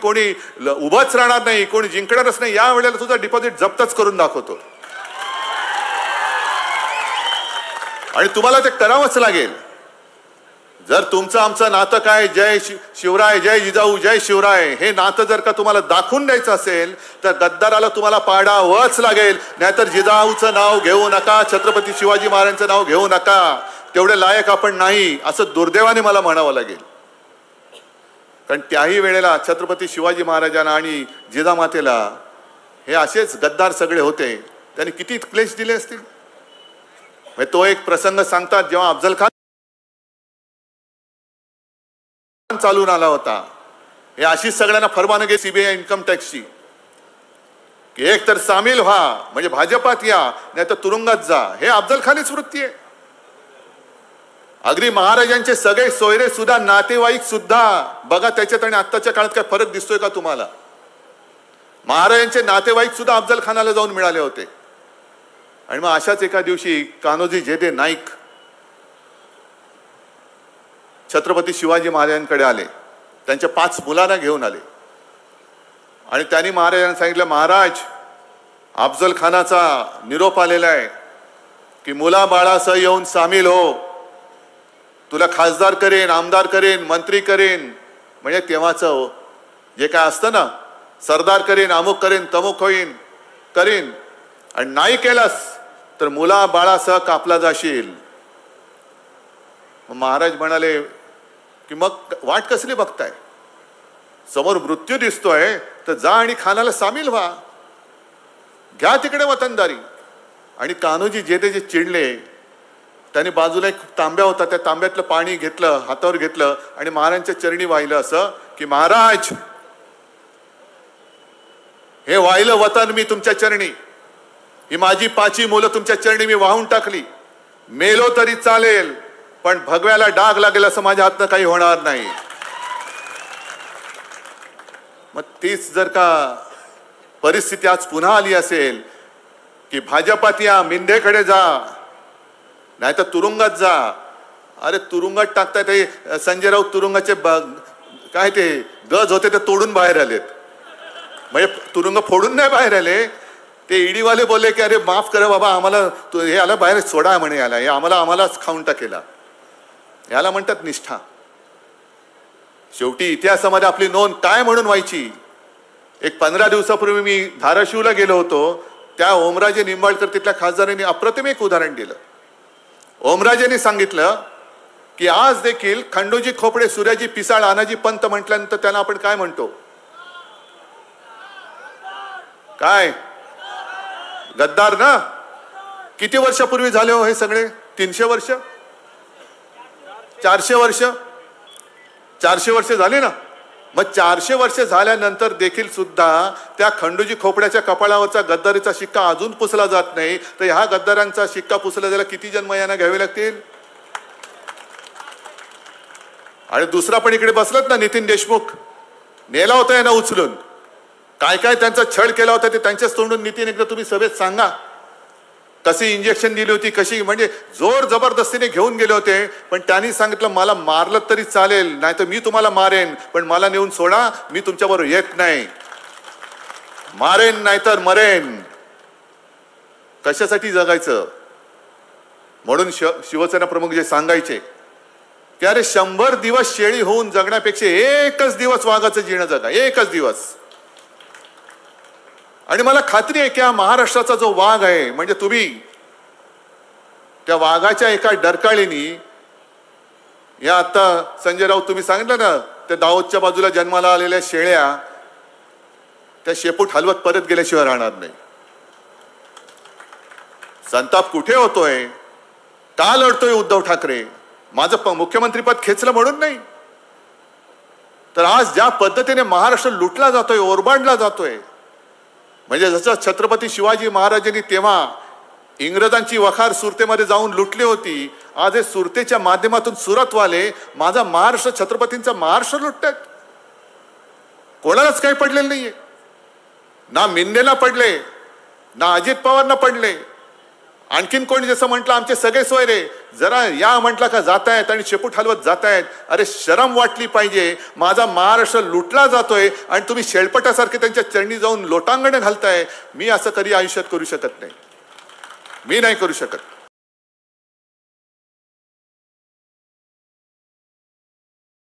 कोणी उभंच राहणार नाही, कोणी जिंकणारच नाही, या वेळेला तुझं डिपॉझिट जप्तच करून दाखवतो आणि तुम्हाला ते करावंच लागेल. जर तुमचं आमचं नातं काय जय शिवराय, जय जिजाऊ, जय शिवराय हे नातं जर का तुम्हाला दाखवून द्यायचं असेल तर गद्दाराला तुम्हाला पाडावंच लागेल. नाहीतर जिजाऊचं नाव घेऊ नका, छत्रपती शिवाजी महाराजांचं नाव घेऊ नका, तेवढे लायक आपण नाही असं दुर्दैवाने मला म्हणावं लागेल. कारण त्याही वेळेला छत्रपती शिवाजी महाराजांना आणि जिजामातेला हे असेच गद्दार सगळे होते, त्यांनी किती क्लेश दिले असतील. तो एक प्रसंग सांगतात, जेव्हा अफजल खान चालून आला होता, हे अशीच सगळ्यांना फरमानं घे सीबीआय इन्कम टॅक्सची की एक तर सामील व्हा म्हणजे भाजपात या, नाही तर तुरुंगात जा. हे अफजल खानीच वृत्ती आहे. अगदी महाराजांचे सगळे सोयरे सुद्धा, नातेवाईक सुद्धा बघा त्याच्यात आणि आत्ताच्या काळात काय फरक दिसतोय का तुम्हाला. महाराजांचे नातेवाईक सुद्धा अफजल खानाला जाऊन मिळाले होते. आणि मग अशाच एका दिवशी कान्होजी जेधे नाईक छत्रपती शिवाजी महाराजांकडे आले, त्यांच्या 5 मुलांना घेऊन आले आणि त्यांनी महाराजांना सांगितलं, महाराज अफजल खानाचा निरोप आलेला आहे की मुला बाळासह येऊन सामील हो, तुला खासदार करेन, आमदार करेन, मंत्री करेन. म्हणजे तेव्हाचं जे काय असतं ना, सरदार करेन, अमुक करेन, तमुक होईन करेन, आणि नाही केलास तर मुला बाळासह कापला जाशील. महाराज म्हणाले की मग वाट कसली बघताय, समोर मृत्यू दिसतोय तर जा आणि खानाला सामील व्हा, घ्या तिकडे वतनदारी. आणि कान्होजी जेधे जे चिडले, त्याने बाजूला एक तांब्या होता, त्या तांब्यातलं पाणी घेतलं, हातावर घेतलं आणि महाराजांच्या चरणी वाहिलं असं की महाराज हे वाहिलं वतन मी तुमच्या चरणी, ही माझी 5 मुलं तुमच्या चरणी मी वाहून टाकली, मेलो तरी चालेल पण भगव्याला डाग लागेल असं माझ्या हातनं काही होणार नाही. मग तीच जर का परिस्थिती आज पुन्हा आली असेल की भाजपात या, मिंदेकडे जा, नाही तर तुरुंगात जा. अरे तुरुंगात टाकताय ते संजय राऊत तुरुंगाचे काय ते गज होते ते तोडून बाहेर आलेत. म्हणजे तुरुंग फोडून नाही बाहेर आले, ते ईडीवाले बोलले की अरे माफ करा बाबा, आम्हाला हे आला बाहेर सोडा म्हणे, याला हे आम्हालाच खाऊन टाकेला. याला म्हणतात निष्ठा. शेवटी इतिहासामध्ये आपली नोंद काय म्हणून व्हायची. एक 15 दिवसापूर्वी मी धाराशिवला गेलो होतो, त्या ओमराजे निंबाळकर तिथल्या खासदारांनी अप्रतिम एक उदाहरण दिलं. ओमराजेंनी सांगितलं की आज देखील खंडोजी खोपडे, सूर्याजी पिसाळ, आनाजी पंत म्हटल्यानंतर त्यांना आपण काय म्हणतो, काय गद्दार ना. किती वर्षापूर्वी झाले हो हे सगळे, 300 वर्ष, 400 वर्ष, 400 वर्ष झाले ना. मग 400 वर्ष झाल्यानंतर देखील सुद्धा त्या खंडोजी खोपड्याच्या कपाळावरचा गद्दारीचा शिक्का अजून पुसला जात नाही, तर ह्या गद्दारांचा शिक्का पुसला जायला किती जन्मयाना घ्यावे लागतील. आणि दुसरा पण इकडे बसलात ना नितीन देशमुख, नेला होता यांना उचलून, काय काय त्यांचा छळ केला होता ते त्यांच्याच तोंडून नितीन एकदा तुम्ही सभेत सांगा. कशी इंजेक्शन दिली होती, कशी म्हणजे जोर जबरदस्तीने घेऊन गेले होते, पण त्यांनी सांगितलं मला मारलं तरी चालेल, नाही तर मी तुम्हाला मारेन, पण मला नेऊन सोडा, मी तुमच्याबरोबर येत नाही, मारेन नाहीतर मरेन. कशासाठी जगायचं. म्हणून शिवसेना प्रमुख जे सांगायचे की अरे 100 दिवस शेळी होऊन जगण्यापेक्षा एकच दिवस वाघाचं जीणं जगा, एकच दिवस. आणि मला खात्री आहे की हा महाराष्ट्राचा जो वाघ आहे, म्हणजे तुम्ही त्या वाघाच्या एका डरकाळीनी, या आता संजय राऊत तुम्ही सांगितलं ना, त्या दाऊदच्या बाजूला जन्माला आलेल्या शेळ्या, त्या शेपूट हलवत परत गेल्याशिवाय राहणार नाही. संताप कुठे होतोय, का लढतोय उद्धव ठाकरे. माझं मुख्यमंत्रीपद खेचलं म्हणून नाही, तर आज ज्या पद्धतीने महाराष्ट्र लुटला जातोय, ओरबाडला जातोय, म्हणजे जसं छत्रपती शिवाजी महाराजांनी तेव्हा इंग्रजांची वखार सुरतेमध्ये जाऊन लुटली होती, आज हे सुरतेच्या माध्यमातून सुरतवाले माझा महाराष्ट्र, छत्रपतींचा महाराष्ट्र लुटतात. कोणालाच काही पडलेलं नाहीये, ना मिंदेला पडले, ना अजित पवारना पडले. आणखीन कोणी जसं म्हटलं आमचे सगळे सोयरे जरा या म्हटलं का जातायत आणि शेपूट हलवत जातायत. अरे शरम वाटली पाहिजे. माझा महाराष्ट्र लुटला जातोय आणि तुम्ही शेळपटासारखे त्यांच्या चरणी जाऊन लोटांगण घालताय. मी असं कधी आयुष्यात करू शकत नाही. मी नाही करू शकत.